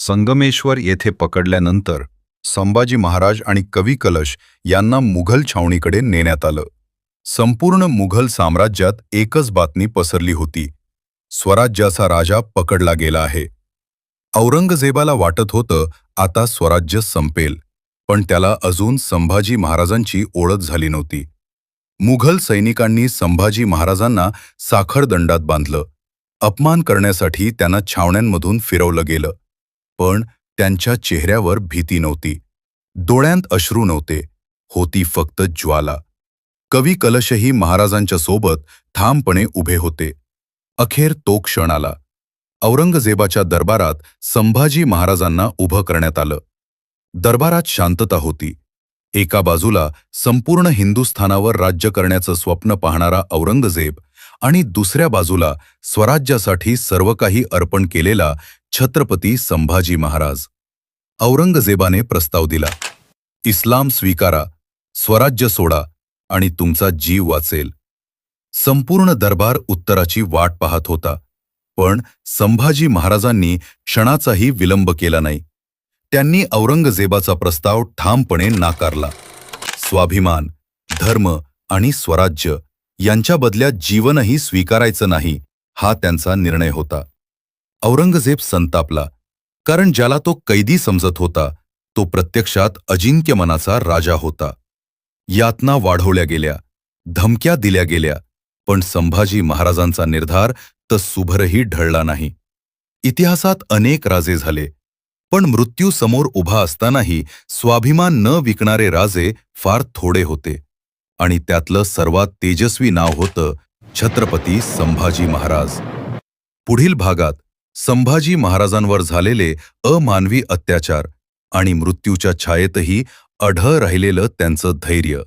संगमेश्वर येथे पकडल्यानंतर संभाजी महाराज आणि कवी कलश यांना मुघल छावणीकडे नेण्यात आलं. संपूर्ण मुघल साम्राज्यात एकच बातमी पसरली होती: स्वराज्याचा राजा पकडला गेला आहे. औरंगजेबाला वाटत होतं आता स्वराज्य संपेल, पण त्याला अजून संभाजी महाराजांची ओळख झाली नव्हती. मुघल सैनिकांनी संभाजी महाराजांना साखरदंडात बांधलं. अपमान करण्यासाठी त्यांना छावण्यांमधून फिरवलं गेलं. पण त्यांच्या चेहऱ्यावर भीती नव्हती, डोळ्यांत अश्रू नव्हते, होती फक्त ज्वाला. कवी कलशही महाराजांच्या सोबत ठामपणे उभे होते. अखेर तो क्षण आला. औरंगजेबाच्या दरबारात संभाजी महाराजांना उभं करण्यात आलं. दरबारात शांतता होती. एका बाजूला संपूर्ण हिंदुस्थानावर राज्य करण्याचं स्वप्न पाहणारा औरंगजेब आणि दुसऱ्या बाजूला स्वराज्यासाठी सर्व काही अर्पण केलेला छत्रपती संभाजी महाराज. औरंगजेबाने प्रस्ताव दिला: इस्लाम स्वीकारा, स्वराज्य सोडा आणि तुमचा जीव वाचेल. संपूर्ण दरबार उत्तराची वाट पाहत होता. पण संभाजी महाराजांनी क्षणाचाही विलंब केला नाही. त्यांनी औरंगजेबाचा प्रस्ताव ठामपणे नाकारला. स्वाभिमान, धर्म आणि स्वराज्य यांच्या बदल्यात जीवनही स्वीकारायचं नाही, हा त्यांचा निर्णय होता. औरंगजेब संतापला, कारण ज्याला तो कैदी समजत होता तो प्रत्यक्षात अजिंक्य मनाचा राजा होता. यातना वाढवल्या गेल्या, धमक्या दिल्या गेल्या, पण संभाजी महाराजांचा निर्धार तसूभरही ढळला नाही. इतिहासात अनेक राजे झाले, पण मृत्यू समोर उभा असतानाही स्वाभिमान न विकणारे राजे फार थोडे होते. आणि त्यातलं सर्वात तेजस्वी नाव होतं छत्रपती संभाजी महाराज. पुढील भागात संभाजी महाराजांवर झालेले अमानवी अत्याचार आणि मृत्यूच्या छायेतही अढळ राहिलेलं त्यांचं धैर्य,